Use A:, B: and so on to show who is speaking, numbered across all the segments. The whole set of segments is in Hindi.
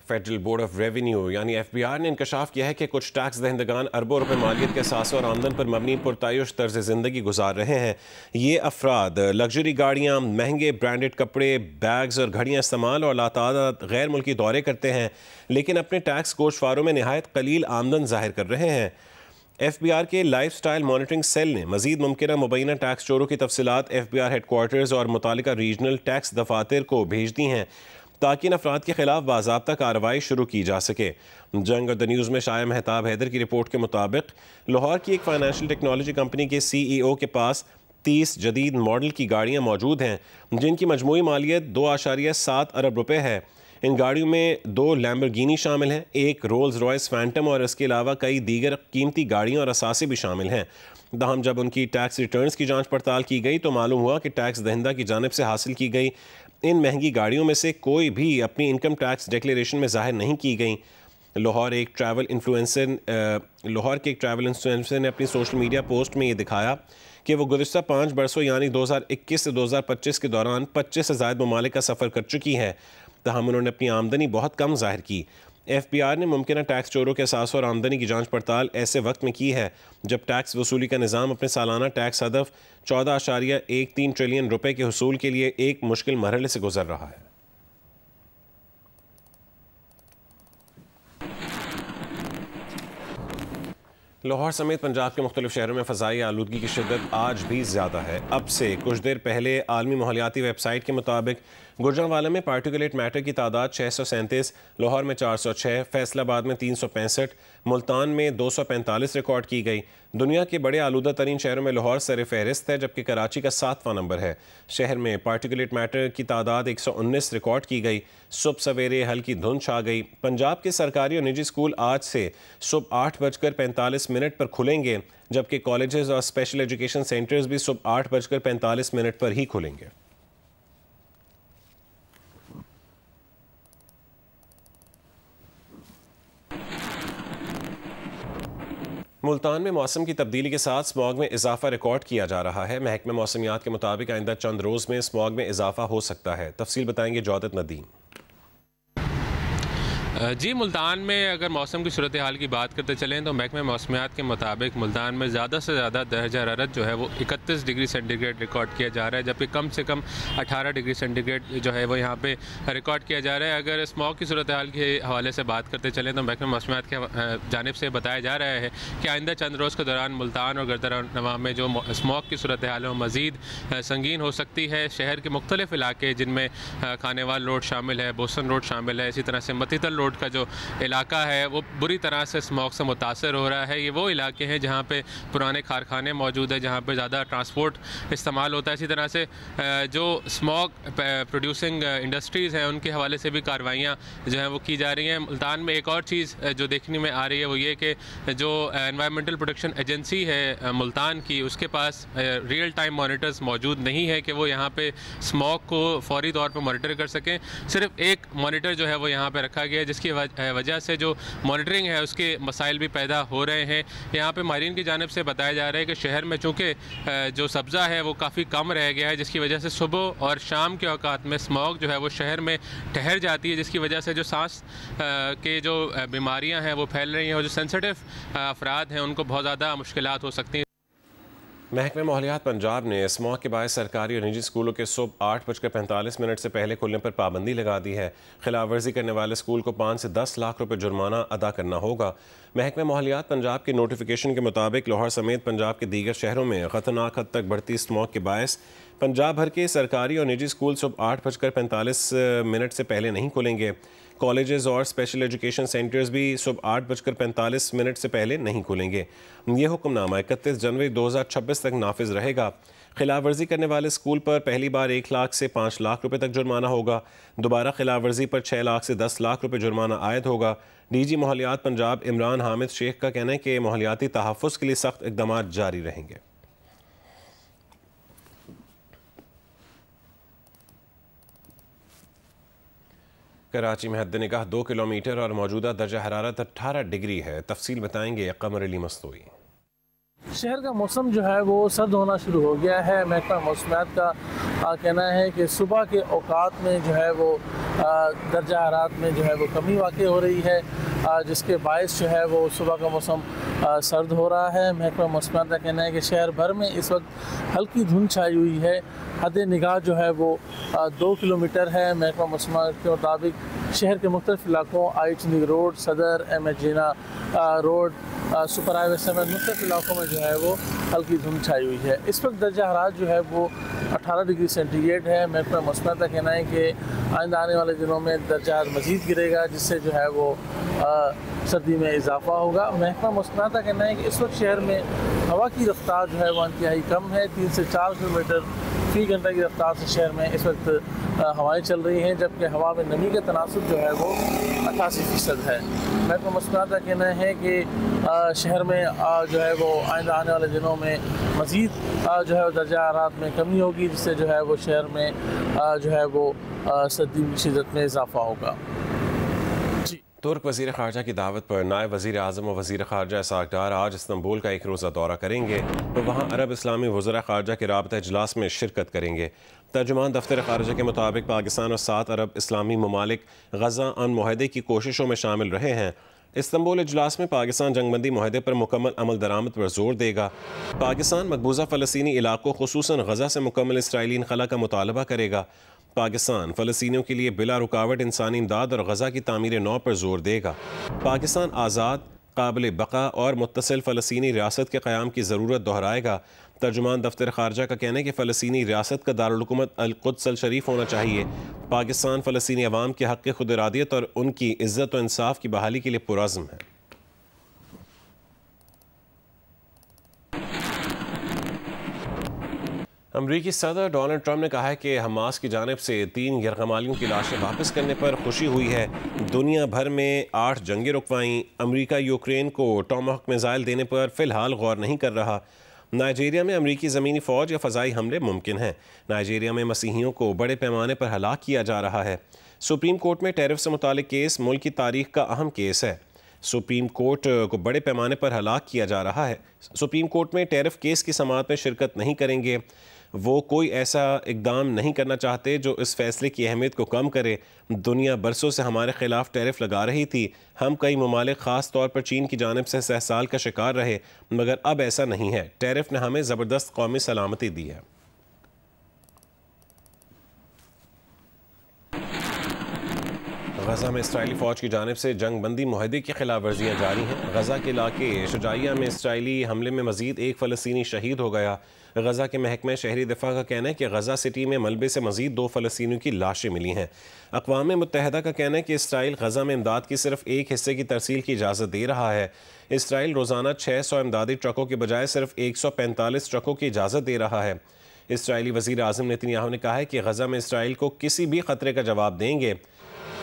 A: फेडरल बोर्ड ऑफ रेवेन्यू यानी FBI ने इंकशाफ किया है कि कुछ टैक्स दहिंदगान अरबों रुपए मालियत के असास और आमदन पर मबनी पुरतायुश तर्ज ज़िंदगी गुजार रहे हैं। ये अफराद लग्जरी गाड़ियाँ, महंगे ब्रांडेड कपड़े, बैग्स और घड़ियाँ इस्तेमाल और लातादाद गैर मुल्की दौरे करते हैं, लेकिन अपने टैक्स गोशवारों में नहायत कलील आमदन जाहिर कर रहे हैं। FBI के लाइफ स्टाइल मॉनिटरिंग सेल ने मजीद मुमकिन मुबैना टैक्स चोरों की तफसीलात FBI हेडक्वार्टर्स और मुतालिका रीजनल टैक्स दफातर को भेज दी हैं ताकि इन अफराद के खिलाफ बाज़ाब्ता कार्रवाई शुरू की जा सके। जंग और द न्यूज़ में शाया महताब हैदर की रिपोर्ट के मुताबिक लाहौर की एक फाइनेंशियल टेक्नोलॉजी कंपनी के CEO के पास 30 जदीद मॉडल की गाड़ियाँ मौजूद हैं जिनकी मजमूई मालियत 2.7 अरब रुपये है। इन गाड़ियों में 2 लैम्बोर्गिनी शामिल हैं, एक रोल्स रॉयस फैंटम और इसके अलावा कई दीगर कीमती गाड़ियाँ और असासे भी शामिल हैं। ताहम जब उनकी टैक्स रिटर्न्स की जांच पड़ताल की गई तो मालूम हुआ कि टैक्स दहिंदा की जानिब से हासिल की गई इन महंगी गाड़ियों में से कोई भी अपनी इनकम टैक्स डिक्लेरेशन में जाहिर नहीं की गई। लाहौर के एक ट्रैवल इन्फ्लुएंसर ने अपनी सोशल मीडिया पोस्ट में ये दिखाया कि वो गुज़िश्ता 5 बरसों यानी 2021 से 2025 के दौरान 25 से ज़ायद ममालिक का सफ़र कर चुकी है। ताहम उन्होंने अपनी आमदनी बहुत कम जाहिर की। FBI ने मुमकिन टैक्स चोरों के असास और आमदनी की जांच पड़ताल ऐसे वक्त में की है जब टैक्स वसूली का निज़ाम अपने सालाना टैक्स हदफ 14.13 ट्रिलियन रुपए के हुसूल के लिए एक मुश्किल मरहले से गुजर रहा है। लाहौर समेत पंजाब के मुख्तलिफ शहरों में फ़ज़ाई आलूदगी की शिद्दत आज भी ज़्यादा है। अब से कुछ देर पहले आलमी माहौलियाती वेबसाइट के मुताबिक गुजरांवाला में पार्टिकुलेट मैटर की तादाद 637, लाहौर में 406, फैसलाबाद में 365, मुल्तान में 245 रिकॉर्ड की गई। दुनिया के बड़े आलूदा तरीन शहरों में लाहौर सर फहरिस्त है जबकि कराची का 7वां नंबर है। शहर में पार्टिकुलेट मैटर की तादाद 119 रिकॉर्ड की गई। सुबह सवेरे हल्की धुंध छा गई। पंजाब के सरकारी और निजी स्कूल आज से सुबह 8:45 पर खुलेंगे जबकि कॉलेजेस और स्पेशल एजुकेशन सेंटर्स भी सुबह 8:45 पर ही खुलेंगे। मुल्तान में मौसम की तब्दीली के साथ स्मॉग में इजाफा रिकॉर्ड किया जा रहा है। महकमे मौसमियात के मुताबिक आइंदा चंद रोज़ में स्मॉग में इजाफा हो सकता है। तफसील बताएंगे जौदत नदीम।
B: जी, मुल्तान में अगर मौसम की सूरत हाल की बात करते चलें तो महकमे मौसमियात के मुताबिक मुल्तान में ज़्यादा से ज़्यादा दर्जा हरारत जो है वो 31 डिग्री सेंटीग्रेड रिकॉर्ड किया जा रहा है जबकि कम से कम 18 डिग्री सेंटीग्रेड जो है वो यहाँ पे रिकॉर्ड किया जा रहा है। अगर स्मॉग की सूरत हाल के हवाले से बात करते चलें तो महकमे मौसमियात के जानिब से बताया जा रहा है कि आइंदा चंद रोज़ के दौरान मुल्तान और गर्दनवां में जो स्मॉग की सूरत हाल है वो मज़ीद संगीन हो सकती है। शहर के मुख्तलिफ इलाके जिनमें खानेवाल रोड शामिल है, बोसन रोड शामिल है, इसी तरह से मतीतल रोड का जो इलाका है वो बुरी तरह से स्मॉग से मुतासर हो रहा है। ये वो इलाके हैं जहाँ पे पुराने कारखाने मौजूद है, जहाँ पे ज़्यादा ट्रांसपोर्ट इस्तेमाल होता है। इसी तरह से जो स्मॉग प्रोड्यूसिंग इंडस्ट्रीज़ हैं उनके हवाले से भी कार्रवाइयाँ जो हैं वो की जा रही हैं। मुल्तान में एक और चीज़ जो देखने में आ रही है वो ये कि जो एनवायरमेंटल प्रोटेक्शन एजेंसी है मुल्तान की, उसके पास रियल टाइम मॉनिटर्स मौजूद नहीं है कि वो यहाँ पे स्मॉग को फौरी तौर पर मॉनिटर कर सकें। सिर्फ एक मॉनिटर जो है वो यहाँ पे रखा गया है जिसकी वजह से जो मॉनिटरिंग है उसके मसाइल भी पैदा हो रहे हैं। यहाँ पे माहिरीन की जानिब से बताया जा रहा है कि शहर में चूँकि जो सब्ज़ा है वो काफ़ी कम रह गया है जिसकी वजह से सुबह और शाम के औकात में स्मॉग जो है वो शहर में ठहर जाती है जिसकी वजह से जो सांस के जो बीमारियाँ हैं वो फैल रही हैं और जो सेंसिटिव अफराद हैं उनको बहुत ज़्यादा मुश्किलात हो सकती हैं।
A: महकमे माहौलियात पंजाब ने स्मॉग के बायस सरकारी और निजी स्कूलों के सुबह 8:45 से पहले खुलने पर पाबंदी लगा दी है। खिलाफ वर्जी करने वाले स्कूल को 5 से 10 लाख रुपए जुर्माना अदा करना होगा। महकमे माहौलियात पंजाब के नोटिफिकेशन के मुताबिक लाहौर समेत पंजाब के दीगर शहरों में खतरनाक हद तक बढ़ती स्मॉग के बायस पंजाब भर के सरकारी और निजी स्कूल सुबह 8:45 से पहले नहीं खुलेंगे। कॉलेजेस और स्पेशल एजुकेशन सेंटर्स भी सुबह 8:45 से पहले नहीं खुलेंगे। ये हुक्मनामा 31 जनवरी 2026 तक नाफिज रहेगा। खिलाफ वर्जी करने वाले स्कूल पर पहली बार 1 लाख से 5 लाख रुपए तक जुर्माना होगा। दोबारा खिलाफ वर्जी पर 6 लाख से 10 लाख रुपए जुर्माना आयद होगा। DG माहौलियात पंजाब इमरान हामिद शेख का कहना है कि माहौलियाती तहफ़्फ़ुज़ के लिए सख्त इक़दाम जारी रहेंगे। कराची में हद निगाह 2 किलोमीटर और मौजूदा दर्जा हरारत 18 डिग्री है। तफसील बताएंगे कमर अली मस्तूई।
C: शहर का मौसम जो है वो सर्द होना शुरू हो गया है। महकमा मौसमियात का कहना है कि सुबह के औकात में जो है वो दर्जा हरारत में जो है वो कमी वाक़ई हो रही है, जिसके बायस जो है वो सुबह का मौसम सर्द हो रहा है। महकमा मौसमियात का कहना है कि शहर भर में इस वक्त हल्की धुंध छाई हुई है। हद निगाह जो है वो 2 किलोमीटर है। महकमा मौसमियात के मुताबिक शहर के मुख्तलिफ इलाकों आईचनी रोड, सदर, एम.एच. जीना रोड, सुपर हाईवे समेत मुख्तलिफ इलाकों में जो है वो हल्की धुंध छाई हुई है। इस वक्त दर्जा हरारत जो है वो 18 डिग्री सेंटीग्रेड है। महकमा मौसमियात का कहना है कि आइंदा आने वाले दिनों में दर्जा मज़ीद गिरेगा, जिससे जो है वो सर्दी में इजाफा होगा। महकमा मौसमियात का कहना है कि इस वक्त शहर में हवा की रफ्तार जो है वो इंतहाई कम है। 3 से 4 किलोमीटर फ़ी घंटा की रफ्तार से शहर में इस वक्त हवाएं चल रही हैं, जबकि हवा में नमी का तनासुब जो है वो 88% है। महकमा मौसमियात का कहना है कि शहर में जो है वो आइंदा आने वाले दिनों में मज़ीद जो है दर्जा हरारत में कमी होगी, जिससे जो है वो शहर में जो है वो सर्दी की शिद्दत में इजाफा होगा।
A: तुर्क वज़ीर ख़ारजा की दावत पर नायब वज़ीर आज़म और वज़ीर ख़ारजा इसहाक़ डार आज इस्तांबुल का एक रोज़ा दौरा करेंगे तो वहाँ अरब इस्लामी वज़रा ख़ारजा के राबता इजलास में शिरकत करेंगे। तर्जुमान दफ्तर ख़ारजा के मुताबिक पाकिस्तान और 7 अरब इस्लामी ममालिक गज़ा अमन मुआहदे की कोशिशों में शामिल रहे हैं। इस्तांबुल इजलास में पाकिस्तान जंगबंदी मुआहदे पर मुकम्मल अमल दरामद पर जोर देगा। पाकिस्तान मकबूजा फ़लस्तीनी इलाकों खुसूसन गज़ा से मुकम्मल इसराइली इनखला का मुतालबा करेगा। पाकिस्तान फ़लस्तीनियों के लिए बिला रुकावट इंसानी इमदाद और गज़ा की तामीर नौ पर जोर देगा। पाकिस्तान आज़ाद, काबिल बका और मुत्तसिल फ़लस्तीनी रियासत के क़याम की ज़रूरत दोहराएगा। तर्जुमान दफ्तर ख़ारजा का कहना है कि फ़लस्तीनी रियासत का दारुल हुकूमत अल कुद्स अल शरीफ होना चाहिए। पाकिस्तान फ़लस्तीनी अवाम के हक़ खुद इरादियत और उनकी इज़्ज़त और इंसाफ की बहाली के लिए पुरअज़्म है। अमरीकी सदर डोनाल्ड ट्रंप ने कहा है कि हमास की जानिब से 3 यरगमालियों की लाशें वापस करने पर खुशी हुई है। दुनिया भर में 8 जंगें रुकवाईं। अमरीका यूक्रेन को टॉमहॉक मिसाइल देने पर फ़िलहाल गौर नहीं कर रहा। नाइजीरिया में अमरीकी ज़मीनी फ़ौज या फ़ज़ाई हमले मुमकिन हैं। नाइजीरिया में मसीहियों को बड़े पैमाने पर हलाक किया जा रहा है। सुप्रीम कोर्ट में टैरिफ से मुतालिक केस मुल्क की तारीख का अहम केस है। सुप्रीम कोर्ट को बड़े पैमाने पर हलाक किया जा रहा है। सुप्रीम कोर्ट में टैरिफ केस की समाअत में शिरकत नहीं करेंगे। वो कोई ऐसा इकदाम नहीं करना चाहते जो इस फैसले की अहमियत को कम करे। दुनिया बरसों से हमारे खिलाफ टैरिफ लगा रही थी। हम कई ममालिक ख़ास तौर पर चीन की जानिब से सहसाल का शिकार रहे, मगर अब ऐसा नहीं है। टैरिफ ने हमें ज़बरदस्त कौमी सलामती दी है। गज़ा में इसराइली फ़ौज की जानिब से जंग बंदी मुआहदे की खिलाफ वर्जियाँ जारी हैं। गज़ा के इलाके शुजाइया में इसराइली हमले में मज़ीद एक फ़लस्तीनी शहीद हो गया। गज़ा के महकमे शहरी दिफा का कहना है कि गज़ा सिटी में मलबे से मज़ीद 2 फ़लस्तीनियों की लाशें मिली हैं। अक़वाम मुत्तहिदा का कहना है कि इसराइल गज़ा में इमदाद की सिर्फ एक हिस्से की तरसील की इजाज़त दे रहा है। इसराइल रोज़ाना 600 इमदादी ट्रकों के बजाय सिर्फ 145 ट्रकों की इजाज़त दे रहा है। इसराइली वज़ीर आज़म नेतन्याहू ने कहा है कि गज़ा में इसराइल को किसी भी ख़तरे का जवाब देंगे।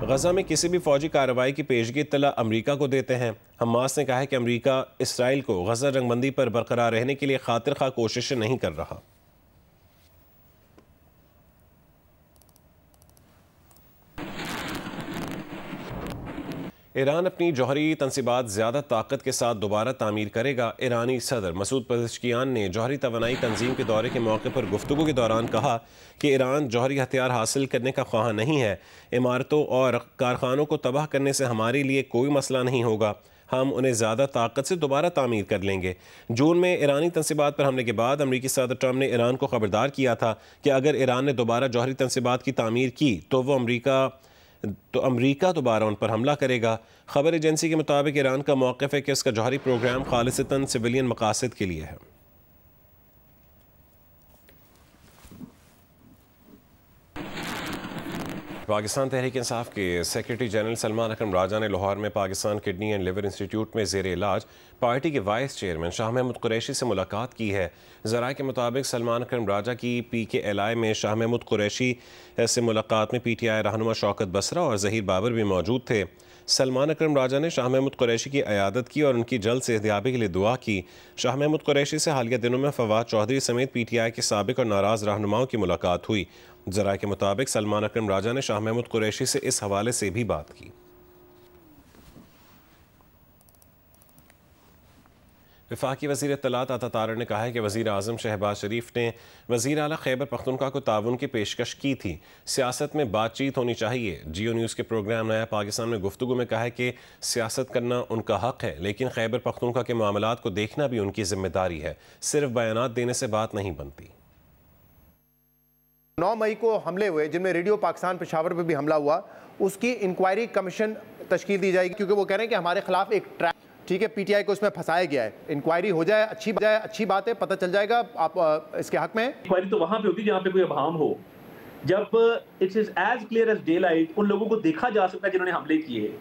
A: गज़ा में किसी भी फ़ौजी कार्रवाई की पेशगी इत्तला अमरीका को देते हैं। हमास ने कहा है कि अमरीका इसराइल को गज़ा जंगबंदी पर बरकरार रहने के लिए खातिर खा कोशिशें नहीं कर रहा। ईरान अपनी जौहरी तनसीबात ज़्यादा ताकत के साथ दोबारा तामीर करेगा। ईरानी सदर मसूद पज़ेश्कियान ने जौहरी तवानाई तंजीम के दौरे के मौके पर गुफ्तगू के दौरान कहा कि ईरान जौहरी हथियार हासिल करने का ख्वाह नहीं है। इमारतों और कारखानों को तबाह करने से हमारे लिए कोई मसला नहीं होगा। हम उन्हें ज़्यादा ताकत से दोबारा तामीर कर लेंगे। जून में ईरानी तनसीबात पर हमले के बाद अमरीकी सदर ट्रंप ने ईरान को खबरदार किया था कि अगर ईरान ने दोबारा जौहरी तनसीबात की तामीर की तो अमरीका दोबारा उन पर हमला करेगा। खबर एजेंसी के मुताबिक ईरान का मौक़िफ़ है कि उसका जौहरी प्रोग्राम खालिसतन सिविलियन मकासद के लिए है। पाकिस्तान तहरीक इंसाफ के सेक्रेटरी जनरल सलमान अकरम राजा ने लाहौर में Pakistan kidney and liver institute में ज़ेर इलाज पार्टी के वाइस चेयरमैन शाह महमूद कुरैशी से मुलाकात की है। ज़राए के मुताबिक सलमान अकरम राजा की PKLI में शाह महमूद कुरैशी से मुलाकात में PTI रहनुमा शौकत बसरा और ज़हीर बाबर भी मौजूद थे। सलमान अकरम राजा ने शाह महमूद कुरैशी की अयादत की और उनकी जल्द सेहतयाबी के लिए दुआ की। शाह महमूद कुरैशी से हालिया दिनों में फवाद चौधरी समेत PTI के साबिक और नाराज़ रहनुमाओं की मुलाकात हुई। ज़राए के मुताबिक सलमान अकरम राजा ने शाह महमूद कुरैशी से इस हवाले से भी बात की। वफाकी वज़ीर इत्तलात अता तारड़ ने कहा है कि वज़ीर आज़म शहबाज शरीफ ने वज़ीर आला खैबर पख्तूनख्वा को ताउन की पेशकश की थी। सियासत में बातचीत होनी चाहिए। जियो न्यूज़ के प्रोग्राम नया पाकिस्तान में गुफ्तगू में कहा है कि सियासत करना उनका हक़ है, लेकिन खैबर पख्तूनख्वा के मामलात को देखना भी उनकी जिम्मेदारी है। सिर्फ बयानात देने से बात नहीं बनती।
D: 9 मई को हमले हुए जिनमें रेडियो पाकिस्तान पेशावर पर भी हमला हुआ, उसकी इंक्वायरी कमीशन तश्कील दी जाएगी, क्योंकि वो कह रहे हैं कि हमारे खिलाफ एक ट्रैप, ठीक है, पीटीआई को इसमें फंसाया गया है। इंक्वायरी हो जाए, अच्छी बात है, पता चल जाएगा। आप इसके हक में?
E: इंक्वायरी तो वहां पे होती है जहां पे कोई अभाम हो, जब it is as clear as daylight, उन लोगों को देखा जा सकता है जिन्होंने हमले किए,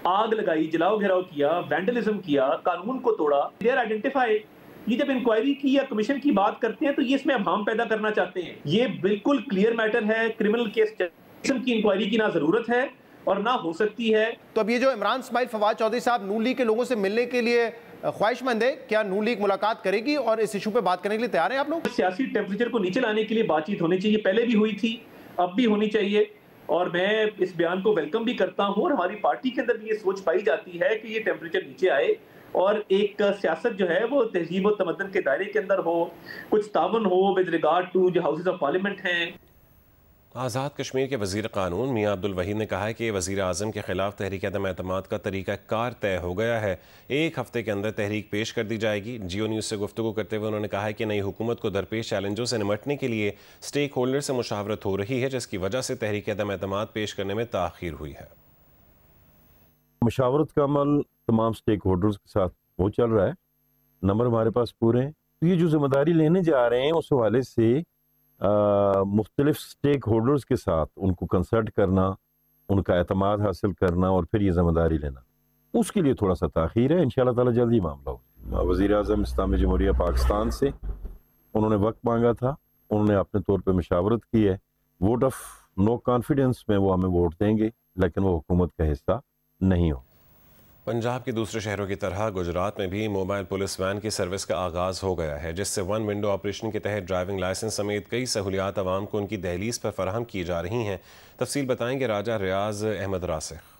E: आग लगाई, जलाओ घेराव किया, वैंडलिज्म किया, कानून को तोड़ा, दे आर आइडेंटिफाइड। ये जब इंक्वायरी की या कमीशन की बात करते हैं तो ये इसमें अभाम पैदा करना चाहते हैं। ये बिल्कुल क्लियर मैटर है। क्रिमिनल केस की इंक्वायरी की ना जरूरत है और ना हो सकती है।
D: तो अब ये जो इमरान इस्माइल फवाद चौधरी साहब नून लीग के लोगों से मिलने के लिए ख्वाहिशमंद है, क्या नून लीग मुलाकात करेगी और इस इशू पे बात करने के लिए तैयार हैं आप लोग?
E: सियासी टेम्परेचर को नीचे लाने के लिए बातचीत होनी चाहिए, पहले भी हुई थी, अब भी होनी चाहिए, और मैं इस बयान को वेलकम भी करता हूँ। और हमारी पार्टी के अंदर भी ये सोच पाई जाती है कि ये टेम्परेचर नीचे आए और एक सियासत जो है वो तहजीब और तमद्दन के दायरे के अंदर हो, कुछ तावन हो विद रिगार्ड टू जो हाउसेज ऑफ पार्लियामेंट हैं।
A: आज़ाद कश्मीर के वज़ीर क़ानून मियाँ अब्दुल वहीद ने कहा है कि वज़ीर आज़म के खिलाफ तहरीक अदम एतमाद का तरीका कार तय हो गया है। 1 हफ्ते के अंदर तहरीक पेश कर दी जाएगी। जियो न्यूज़ से गुफ्तगू करते हुए उन्होंने कहा है कि नई हुकूमत को दरपेश चैलेंजों से निमटने के लिए स्टेक होल्डर से मुशावरत हो रही है, जिसकी वजह से तहरीक अदम एतमाद पेश करने में ताख़ीर हुई है।
F: मुशावरत का अमल तमाम स्टेक होल्डर्स के साथ वो चल रहा है, नंबर हमारे पास पूरे हैं। तो ये जो जिम्मेदारी लेने जा रहे हैं उस हवाले से मुख्तलिफ स्टेक होल्डर्स के साथ उनको कंसल्ट करना, उनका एतमाद हासिल करना और फिर ये जिम्मेदारी लेना, उसके लिए थोड़ा सा ताख़ीर है। इंशाअल्लाह ताला जल्दी मामला होगा। वज़ीर आज़म इस्लामी जमहूरिया पाकिस्तान से उन्होंने वक्त मांगा था, उन्होंने अपने तौर पर मशावरत की है। वोट ऑफ नो कॉन्फिडेंस में वो हमें वोट देंगे, लेकिन वो हुकूमत का हिस्सा नहीं हो।
A: पंजाब के दूसरे शहरों की तरह गुजरात में भी मोबाइल पुलिस वैन की सर्विस का आगाज़ हो गया है, जिससे 1 विंडो ऑपरेशन के तहत ड्राइविंग लाइसेंस समेत कई सहूलियात आवाम को उनकी दहलीज पर फराहम की जा रही हैं। तफसील बताएंगे राजा रियाज अहमद रासिख।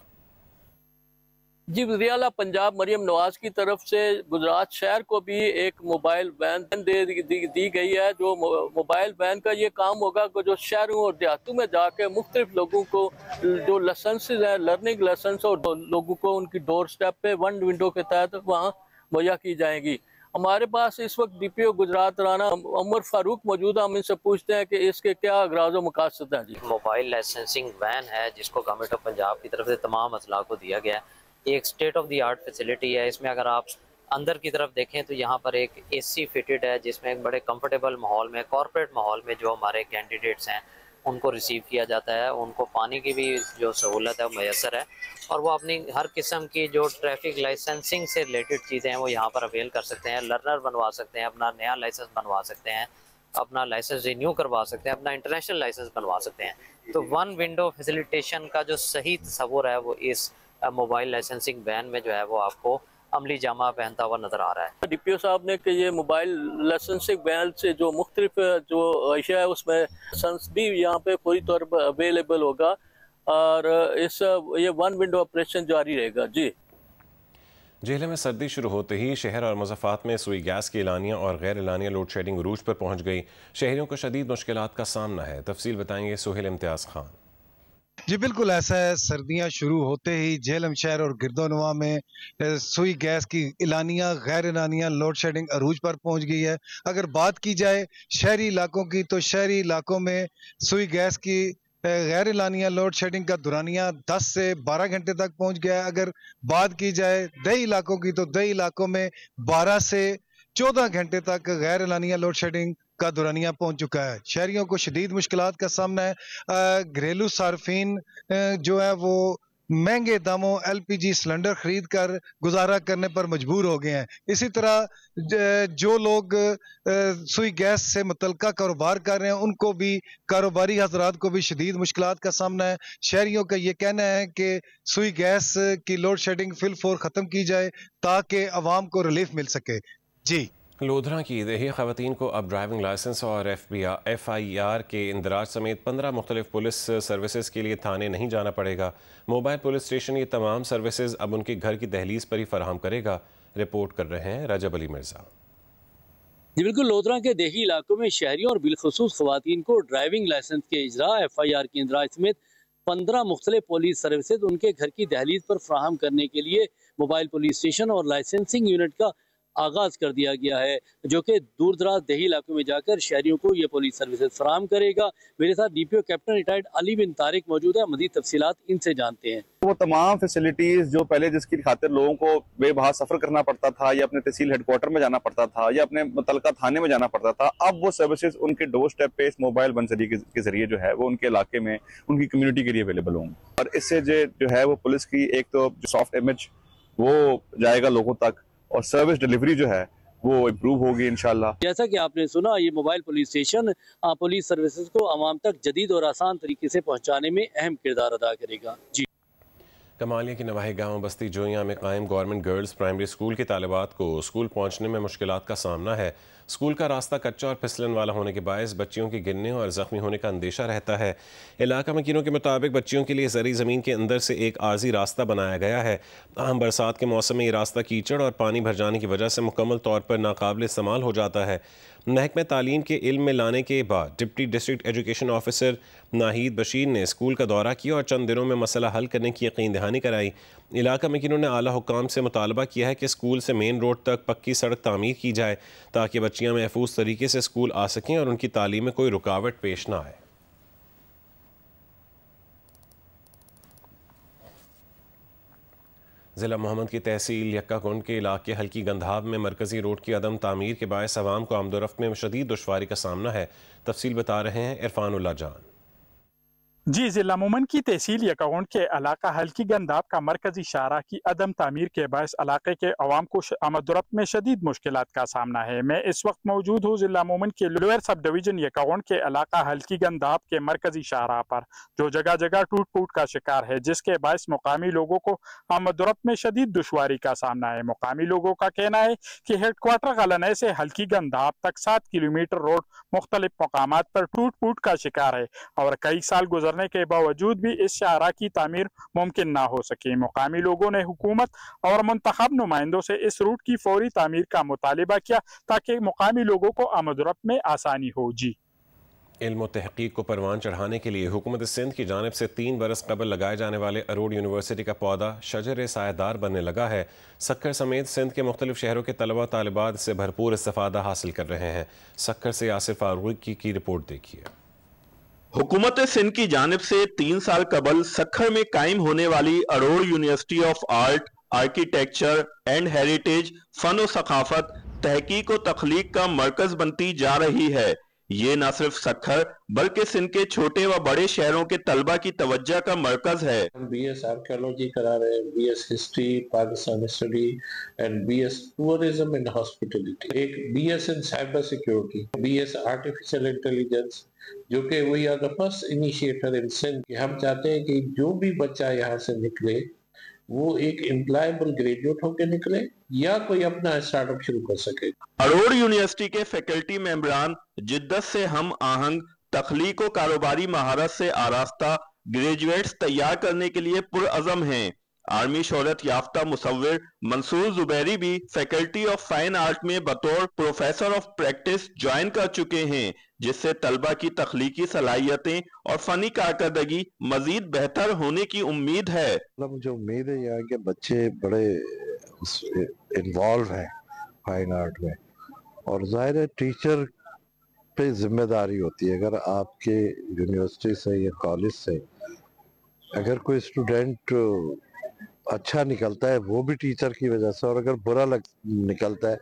G: जी, वज़ीर आला पंजाब मरियम नवाज की तरफ से गुजरात शहर को भी एक मोबाइल वैन दी गई है। जो मोबाइल वैन का ये काम होगा कि जो शहरों और देहातों में जाके मुख्तलिफ लोगों को जो लाइसेंस है, लर्निंग लाइसेंस, और लोगों को उनकी डोर स्टेप पे 1 विंडो के तहत वहाँ मुहैया की जाएंगी। हमारे पास इस वक्त DPO गुजरात राना उमर फारूक मौजूद है। हम इनसे पूछते हैं कि इसके क्या अगराज़ व मकासद हैं। जी,
H: मोबाइल लाइसेंसिंग वैन है जिसको गवर्नमेंट ऑफ पंजाब की तरफ से तमाम अजला को दिया गया है। एक state of the art facility है। इसमें अगर आप अंदर की तरफ देखें तो यहाँ पर एक AC फिटेड है, जिसमें एक बड़े कंफर्टेबल माहौल में, कॉर्पोरेट माहौल में जो हमारे कैंडिडेट्स हैं उनको रिसीव किया जाता है। उनको पानी की भी जो सहूलत है वो मैसर है, और वो अपनी हर किस्म की जो ट्रैफिक लाइसेंसिंग से रिलेटेड चीज़ें हैं वो यहाँ पर अवेल कर सकते हैं। लर्नर बनवा सकते हैं, अपना नया लाइसेंस बनवा सकते हैं, अपना लाइसेंस रिन्यू करवा सकते हैं, अपना इंटरनेशनल लाइसेंस बनवा सकते हैं। तो 1 विंडो फैसिलिटेशन का जो सही तस्वुर है वो इस मोबाइल लाइसेंसिंग वैन में जो है वो आपको अमली जामा पहनता हुआ नजर आ रहा है।
G: DPO साहब ने कि ये मोबाइल लाइसेंसिंग वैन से जो मुख्तलिफ जो अशिया है उसमें लाइसेंस भी यहाँ पे पूरी तौर पर अवेलेबल होगा, और ये 1 विंडो ऑपरेशन जारी रहेगा। जी,
A: जिले में सर्दी शुरू होते ही शहर और मुज़फ़्फ़ात में सुई गैस की एलानिया और गैर एलानिया लोड शेडिंग अरूज पर पहुँच गई। शहरियों को शदीद मुश्किलात का सामना है। तफसील बताएंगे सोहेल इम्तियाज़ खान।
I: जी बिल्कुल ऐसा है। सर्दियां शुरू होते ही झेलम शहर और गिरदोनवा में सुई गैस की एलानिया गैर एलानिया लोड शेडिंग अरूज पर पहुंच गई है। अगर बात की जाए शहरी इलाकों की तो शहरी इलाकों में सुई गैस की गैर एलानिया लोड शेडिंग का दुरानिया 10 से 12 घंटे तक पहुंच गया है। अगर बात की जाए दही इलाकों की तो दही इलाकों में 12 से 14 घंटे तक गैर एलानिया लोड शेडिंग का दुरानिया पहुंच चुका है। शहरियों को शदीद मुश्किलात का सामना है। घरेलू सार्फिन जो है वो महंगे दामों LPG सिलेंडर खरीद कर गुजारा करने पर मजबूर हो गए हैं। इसी तरह जो लोग सुई गैस से मुतल्लिका कारोबार कर रहे हैं उनको भी, कारोबारी हजरात को भी शदीद मुश्किलात का सामना है। शहरियों का ये कहना है कि सुई गैस की लोड शेडिंग फिलफौर ख़त्म की जाए ताकि अवाम को रिलीफ मिल सके। जी,
A: लोधरा की देही ख़वातीन को अब ड्राइविंग लाइसेंस और FIR के इंदराज समेत 15 मुख्तलिफ पुलिस सर्विसेज के लिए थाने नहीं जाना पड़ेगा। मोबाइल पुलिस स्टेशन ये तमाम सर्विसेज अब उनके घर की दहलीज पर ही फराहम करेगा। रिपोर्ट कर रहे हैं रजब अली मिर्जा।
G: जी बिल्कुल, लोधरा के देही इलाकों में शहरियों और बिलखुसूस खवातीन को ड्राइविंग लाइसेंस के इजरा, FIR की इंदराज समेत 15 मुख्तलिफ पुलिस सर्विसेज उनके घर की दहलीज पर फ्राहम करने के लिए मोबाइल पुलिस स्टेशन और लाइसेंसिंग यूनिट का आगाज कर दिया गया है, जो कि दूर दराज देही इलाकों में जाकर शहरियों को ये पुलिस सर्विसेज फराहम करेगा। मेरे साथ DPO कैप्टन रिटायर्ड अली बिन तारिक मौजूद है, मज़ीद तफसीलात इनसे जानते हैं।
J: वो तमाम फैसिलिटीज जो पहले जिसकी खातिर लोगों को बेबहा सफर करना पड़ता था, या अपने तहसील हेडक्वार्टर में जाना पड़ता था, या अपने मुतलका थाने में जाना पड़ता था, अब वो सर्विसेज उनके डोर स्टेप पे इस मोबाइल बंसरी के जरिए जो है वो उनके इलाके में उनकी कम्युनिटी के लिए अवेलेबल होंगे। और इससे जो है वो पुलिस की एक तो सॉफ्ट इमेज वो जाएगा लोगों तक, और सर्विस डिलीवरी जो है वो इम्प्रूव होगी इंशाल्लाह।
G: जैसा कि आपने सुना, ये mobile police station police services को आवाम तक जदीद और आसान तरीके से पहुंचाने में अहम किरदार अदा करेगा। जी।
A: कमालिया की नवाही गांव बस्ती जोइयां में कायम गवर्नमेंट गर्ल्स प्राइमरी स्कूल के तालिबात को स्कूल पहुंचने में मुश्किलात का सामना है। स्कूल का रास्ता कच्चा और फिसलन वाला होने के बायस बच्चियों के गिरने और जख्मी होने का अंदेशा रहता है। इलाका मकीनों के मुताबिक बच्चियों के लिए ज़री ज़मीन के अंदर से एक आर्जी रास्ता बनाया गया है। अहम बरसात के मौसम में ये रास्ता कीचड़ और पानी भर जाने की वजह से मुकम्मल तौर पर नाकाबिल इस्तेमाल हो जाता है। महकमे तालीम के इल्म में लाने के बाद deputy district education officer Nahid Bashir ने स्कूल का दौरा किया और चंद दिनों में मसला हल करने की यकीन दहानी कराई। इलाका मकीनों ने आला हुक्काम से मुतालबा किया है कि स्कूल से मेन रोड तक पक्की सड़क तामीर की जाए ताकि बच्चियाँ महफूज तरीके से स्कूल आ सकें और उनकी तालीम में कोई रुकावट पेश ना आए। ज़िला मोहम्मद की तहसील यक्काकुंड के इलाके हल्की गंधाब में मरकजी रोड की अदम तामीर के बायस आवाम को आमदोरफ्त में शदीद दुश्वारी का सामना है। तफसील बता रहे हैं इरफानुल्लाह जान।
K: जी, जिला मोमन की तहसील यक्काकुंड के इलाका हल्की गंदाब का मरकजी शाहरा की अदम तामीर के बायस इलाके के अवाम को आमदोरफ्त में शदीद मुश्किलात का सामना है। मैं इस वक्त मौजूद हूँ जिला मोमन के लोअर सब डिवीजन यक्काकुंड के इलाका हल्की गंदाब के मरकजी शाहरा पर, जो जगह जगह टूट फूट का शिकार है, जिसके बायस मुकामी लोगों को आमदोरफ्त में शदीद दुश्वारी का सामना है। मुकामी लोगों का कहना है कि हेडक्वार्टर गलने से हल्की गंदाब तक 7 किलोमीटर रोड मुख्तलिफ मकामात पर टूट फूट का शिकार है और कई साल गुजर के बावजूद भी इस शाहरा की तामीर मुमकिन ना हो सके। मुकामी लोगों ने हुकूमत और मुंतखब नुमाइंदों से इस रूट की फौरी तामीर का मुतालिबा किया ताकि मुकामी लोगों को आमदरफ्त में आसानी हो। जी।
A: इल्म और तहकीक को परवान चढ़ाने के लिए हुकूमत सिंध की जानिब से 3 बरस कबल लगाए जाने वाले अरोड़ यूनिवर्सिटी का पौधा शजर सायेदार बनने लगा है। सक्खर समेत सिंध के मुख्तलिफ शहरों के तलबा तालिबात से भरपूर इस्तिफादा हासिल कर रहे हैं। सक्खर से यासिर फारूकी की रिपोर्ट देखिए।
L: हुकूमत सिंध की जानिब से 3 साल कबल सक्खर में कायम होने वाली Aror university of art, architecture and heritage फन और सकाफत, तहकीक और तख्लीक का मरकज बनती जा रही है। ये न सिर्फ सक्खर बल्कि सिंध के छोटे व बड़े शहरों के तलबा की तवज्जो का मरकज है।
M: हम BS आर्कियोलॉजी करा रहे हैं, BS history, Pakistan study and BS tourism and hospitality, एक BS in cyber security, BS artificial intelligence, जो कि we are the first initiator in Sindh. हम चाहते हैं कि जो भी बच्चा यहाँ से निकले वो एक एम्प्लॉयबल ग्रेजुएट होकर निकले या कोई अपना स्टार्टअप शुरू कर सके।
L: अरोड़ यूनिवर्सिटी के फैकल्टी मेंबरान जिद्दत से हम आहंग, तख्लीक और कारोबारी महारत से आरास्ता ग्रेजुएट्स तैयार करने के लिए पुरअज़म हैं। आर्मी शोहरत याफ्ता मुसव्विर मंसूर जुबैरी भी फैकल्टी ऑफ फाइन आर्ट में बतौर प्रोफेसर ऑफ प्रैक्टिस ज्वाइन कर चुके हैं, जिससे तलबा की तख्लीकी सलाहियतें और फनी कारकर्दगी मजीद बेहतर होने की उम्मीद है।
N: मुझे उम्मीद है यहाँ के बच्चे बड़े इन्वॉल्व हैं फाइन आर्ट में, और जाहिर है टीचर पे जिम्मेदारी होती है। अगर आपके यूनिवर्सिटी से या कॉलेज से अगर कोई स्टूडेंट अच्छा निकलता है वो भी टीचर की वजह से, और अगर बुरा निकलता है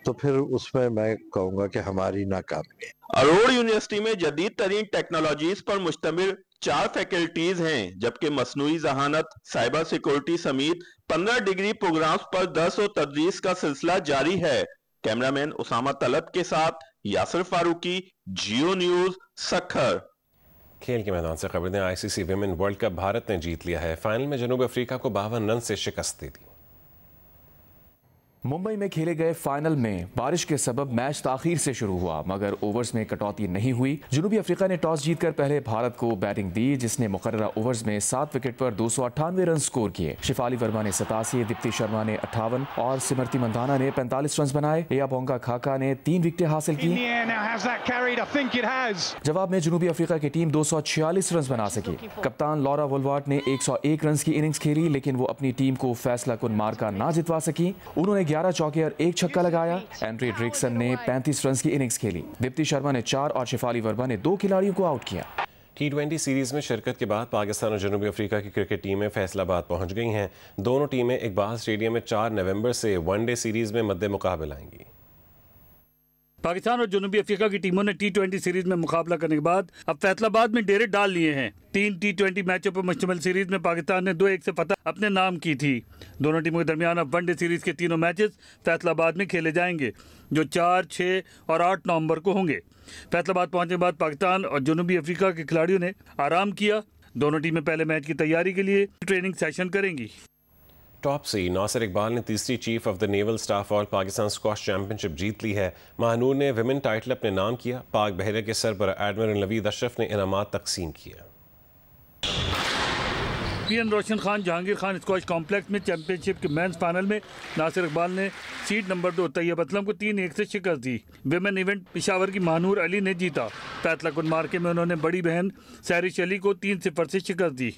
N: तो फिर उसमें मैं कहूँगा कि हमारी नाकामी है।
L: अरोड़ यूनिवर्सिटी में जदीद तरीन टेक्नोलॉजीज पर मुश्तमिल 4 फैकल्टीज हैं, जबकि मसनूई जहानत, साइबर सिक्योरिटी समेत 15 डिग्री प्रोग्राम्स पर दर्स और तदरीस का सिलसिला जारी है। कैमरामैन उसामा तलब के साथ यासिर फारूकी, जियो न्यूज, सक्खर।
A: खेल के मैदान से खबर दें। ICC women world cup Bharat ने जीत लिया है। फाइनल में जनूब अफ्रीका को 52 रन से शिकस्त दे दी।
O: मुंबई में खेले गए फाइनल में बारिश के सबब मैच ताखीर से शुरू हुआ, मगर ओवर्स में कटौती नहीं हुई। जनूबी अफ्रीका ने टॉस जीतकर पहले भारत को बैटिंग दी, जिसने मुकर्ररा ओवर्स में 7 विकेट पर 298 रन स्कोर किए। शिफाली वर्मा ने 87, दीप्ति शर्मा ने 58 और सिमरती मंदाना ने 45 रन बनाए। एयाबोंगा खाका ने 3 विकेटें हासिल की। जवाब में जनूबी अफ्रीका की टीम 246 रन बना सकी। कप्तान लॉरा वोल्वार्ट ने 101 रन की इनिंग्स खेली, लेकिन वो अपनी टीम को फैसला कुन मार्का ना जितवा सकी। उन्होंने 11 चौके और 1 छक्का लगाया। एंड्रे ड्रिक्सन ने 35 रन की इनिंग्स खेली। दीप्ति शर्मा ने 4 और शिफाली वर्मा ने 2 खिलाड़ियों को आउट किया।
A: T20 सीरीज में शिरकत के बाद पाकिस्तान और जनूबी अफ्रीका की क्रिकेट टीमें फैसलाबाद पहुंच गई हैं। दोनों टीमें इकबाल स्टेडियम में 4 नवंबर से वनडे सीरीज में मद्दे मुकाबला आएंगी।
P: पाकिस्तान और जनूबी अफ्रीका की टीमों ने T20 सीरीज में मुकाबला करने के बाद अब फैसलाबाद में डेरे डाल लिए हैं। 3 T20 मैचों पर मुश्तमिल सीरीज में पाकिस्तान ने 2-1 से फतह अपने नाम की थी। दोनों टीमों के दरमियान अब वनडे सीरीज के तीनों मैचेस फैसलाबाद में खेले जाएंगे, जो 4, 6 और 8 नवंबर को होंगे। फैसलाबाद पहुंचने के बाद पाकिस्तान और जनूबी अफ्रीका के खिलाड़ियों ने आराम किया। दोनों टीमें पहले मैच की तैयारी के लिए ट्रेनिंग सेशन करेंगी।
A: टॉप सी नासिर इकबाल ने तीसरी chief of the naval staff और पाकिस्तान स्क्वाश चैंपियनशिप जीत ली है। महानूर ने विमेन टाइटल अपने नाम किया। पाक बहरे के सरबराह एडमिरल नवीद अशरफ ने इनामात तकसीम किया।
P: पीएन रोशन खान जहांगीर खान स्क्वाश कॉम्प्लेक्स में चैंपियनशिप के मेंस फाइनल में नासिर इकबाल ने सीट नंबर 2 तैयब असलम को 3-1 से शिकस्त दी। विमेन इवेंट पेशावर की महानूर अली ने जीता। फैसला कुन मार्के में उन्होंने बड़ी बहन सैरिश अली को 3-0 से शिकस्त दी।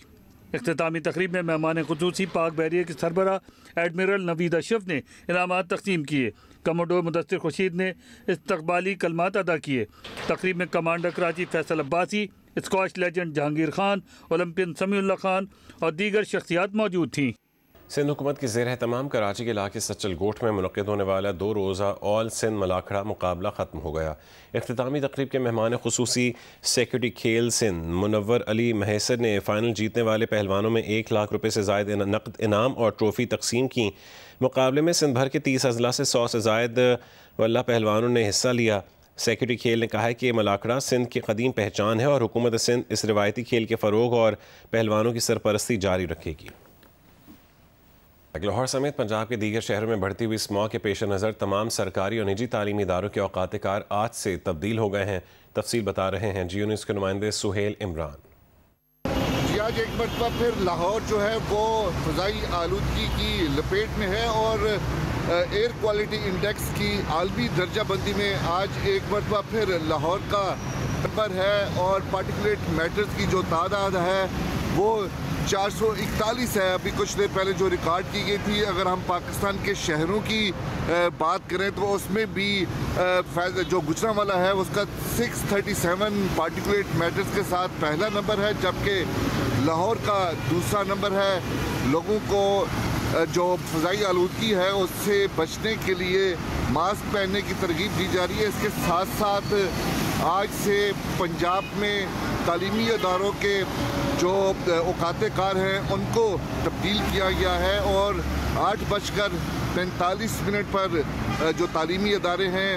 P: इख्तितामी तकरीब में मेहमान खुसूसी पाक बहरिया के सरबराह एडमिरल नवीद अशरफ ने इनामात तकसीम किए। कमोडोर मुदस्सिर खुर्शीद ने इस्तकबाली कलमात अदा किए। तकरीब में commander Karachi Faisal Abbasi, squash legend Jahangir Khan, Olympian Samiullah Khan और दीगर शख्सियात मौजूद थीं।
A: सिंध हुकूमत की ज़ेर एहतमाम कराची के इलाके सच्चल गोठ में मुनक़िद होने वाला 2 रोज़ा ऑल सिंध मलाखड़ा मुकाबला ख़त्म हो गया। इख्तितामी तकरीब के मेहमान खुसूसी सेक्रेटरी खेल सिंध मुनव्वर अली महसर ने फ़ाइनल जीतने वाले पहलवानों में 1 लाख रुपये से ज़ायद नकद इनाम और ट्रॉफ़ी तकसीम की। मुकाबले में सिंध भर के 30 अजला से 100 से ज़ायद वल्ला पहलवानों ने हिस्सा लिया। सेक्रेटरी खेल ने कहा है कि मलाखड़ा सिंध की कदीम पहचान है और हुकूमत सिंध इस रिवायती खेल के फ़रोग और पहलवानों की सरपरस्ती जारी रखेगी। लाहौर समेत पंजाब के दीगर शहरों में बढ़ती हुई स्मॉग के पेश नज़र तमाम सरकारी और निजी तालीमी इदारों के औकात कार आज से तब्दील हो गए हैं। तफसील बता रहे हैं जियो न्यूज़ के नुमाइंदे सुहेल इमरान।
Q: आज एक मरतबा फिर लाहौर जो है वो फ़ज़ाई आलूदगी की लपेट में है और एयर क्वालिटी इंडेक्स की आलमी दर्जाबंदी में आज एक मरतबा फिर लाहौर का नंबर है और पार्टिकुलेट मैटर्स की जो तादाद है वो 441 है। अभी कुछ देर पहले जो रिकॉर्ड की गई थी, अगर हम पाकिस्तान के शहरों की बात करें तो उसमें भी जो गुजरांवाला है उसका 637 पार्टिकुलेट मैटर्स के साथ पहला नंबर है, जबकि लाहौर का दूसरा नंबर है। लोगों को जो फ़ज़ाई आलूदगी है उससे बचने के लिए मास्क पहनने की तरगीब दी जा रही है। इसके साथ साथ आज से पंजाब में तालीमी अदारों के जो औकात कार हैं उनको तब्दील किया गया है और 8:45 पर जो तालीमी अदारे हैं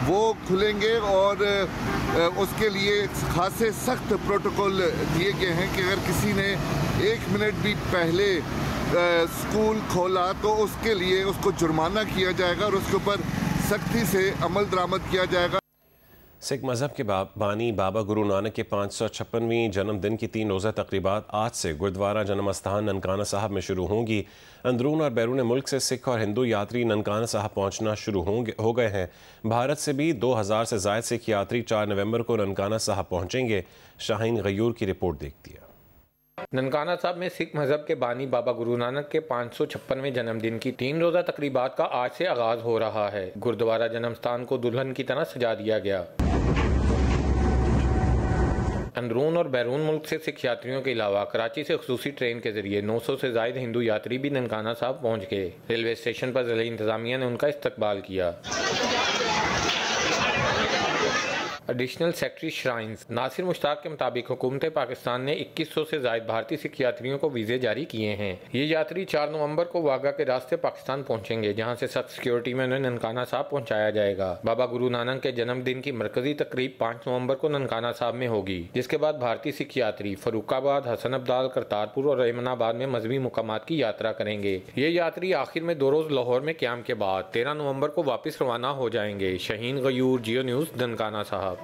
Q: वो खुलेंगे और उसके लिए खासे सख्त प्रोटोकॉल दिए गए हैं कि अगर किसी ने 1 मिनट भी पहले स्कूल खोला तो उसके लिए उसको जुर्माना किया जाएगा और उसके ऊपर सख्ती से अमल दरामद किया जाएगा।
A: सिख मज़हब के बानी बाबा गुरु नानक के 556वीं जन्मदिन की 3 रोज़ा तकरीबात आज से गुरुद्वारा जन्म अस्थान ननकाना साहब में शुरू होंगी। अंदरून और बैरून मुल्क से सिख और हिंदू यात्री ननकाना साहब पहुंचना शुरू हो गए हैं। भारत से भी 2000 से ज़ायद सिख यात्री 4 नवंबर को ननकाना साहब पहुंचेंगे। शाहीन गयूर की रिपोर्ट देखती है।
R: ननकाना साहब में सिख मजहब के बानी बाबा गुरु नानक के 556वें जन्मदिन की 3 रोज़ा तकरीबात का आज से आगाज हो रहा है। गुरुद्वारा जन्म स्थान को दुल्हन की तरह सजा दिया गया। अंदरून और बैरून मुल्क से सिख यात्रियों के अलावा कराची से खुसूसी ट्रेन के जरिए 900 से ज़ायद हिंदू यात्री भी ननकाना साहब पहुँच गए। रेलवे स्टेशन पर ज़िला इंतज़ामिया ने उनका इस्तकबाल किया। Additional secretary shrines. Nasir Mushtaq के मुताबिक हुकूमत पाकिस्तान ने 2100 से ज़ायद भारतीय सिख यात्रियों को वीज़े जारी किए हैं। ये यात्री 4 नवंबर को वाघा के रास्ते पाकिस्तान पहुंचेंगे, जहां से सख्त सिक्योरिटी में उन्हें ननकाना साहब पहुंचाया जाएगा। बाबा गुरु नानक के जन्मदिन की मरकजी तकरीब 5 नवंबर को ननकाना साहब में होगी, जिसके बाद भारतीय सिख यात्री फरुखाबाद, हसन अब्दाल, करतारपुर और एमनाबाद में मजहबी मुकामात की यात्रा करेंगे। ये यात्री आखिर में 2 रोज लाहौर में क़याम के बाद 13 नवंबर को वापस रवाना हो जाएंगे। शहीन गयूर, जियो न्यूज़, ननकाना साहब।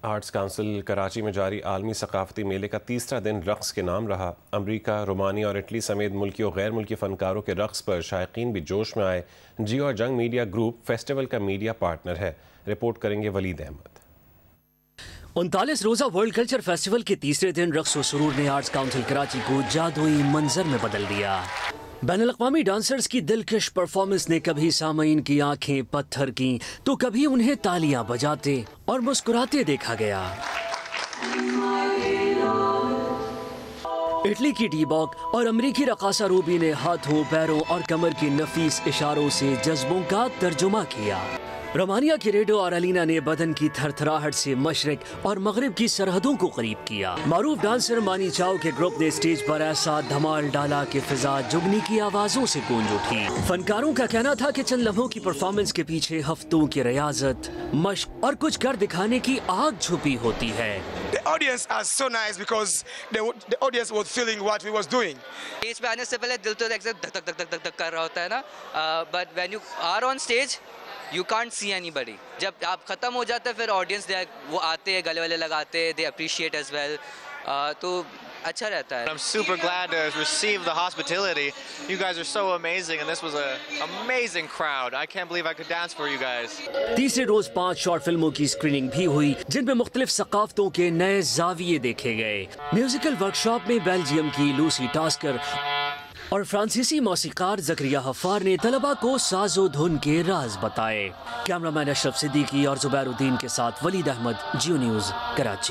A: आर्ट्स काउंसिल कराची में जारी आलमी सकाफती मेले का तीसरा दिन रक्स के नाम रहा। अमरीका, रोमानिया और इटली समेत मुल्की और गैर मुल्की फ़नकारों के रक्स पर शायकीन भी जोश में आए। जियो और जंग मीडिया ग्रुप फेस्टिवल का मीडिया पार्टनर है। रिपोर्ट करेंगे वलीद अहमद।
S: 39 रोज़ा वर्ल्ड कल्चर फेस्टिवल के तीसरे दिन रक्स और सुरूर ने आर्ट्स काउंसिल कराची को जादुई मंजर में बदल दिया। बैनुल-अक़वामी डांसर्स की दिलकश परफॉर्मेंस ने कभी सामईन की आंखें पत्थर की तो कभी उन्हें तालियां बजाते और मुस्कुराते देखा गया। इटली की डी-बॉक और अमरीकी रकासा रूबी ने हाथों, पैरों और कमर की नफीस इशारों से जज्बों का तर्जुमा किया। रोमानिया की रेडो और अलीना ने बदन की थरथराहट से मशरिक और मगरिब की सरहदों को करीब किया। मारूफ डांसर मानी चाओ के ग्रुप ने स्टेज पर ऐसा धमाल डाला कि फिजा जुगनी की आवाजों से गूंज उठी। फनकारों का कहना था कि चंद लम्हों की परफॉर्मेंस के पीछे हफ्तों की रियाजत, मश्क और कुछ कर दिखाने की आग छुपी होती है।
T: The audience are so nice because the audience was feeling what we was doing.
U: Stage पे आने से पहले दिल तो एकदम धक धक धक धक धक कर रहा होता है ना, but when you are on stage you can't see anybody. जब आप खत्म हो जाते हैं फिर ऑडियंस वो आते हैं, गले वाले लगाते हैं, they appreciate as well. तो अच्छा रहता है।
V: I'm super glad to receive the hospitality. You guys are so amazing and this was an amazing crowd. I can't believe I could dance for you guys.
S: तीसरे रोज 5 शॉर्ट फिल्मों की स्क्रीनिंग भी हुई, जिनमें मुख्तलिफ सकाफतों के नए जाविये देखे गए। म्यूजिकल वर्कशॉप में बेल्जियम की लूसी टास्कर और फ्रांसीसी मौसीकार ज़करिया हफ़ार ने तलबा को साजो धुन के राज बताए। कैमरामैन अशरफ सिद्दीकी और जुबैरुद्दीन के साथ वलीद अहमद, जियो न्यूज़, कराची।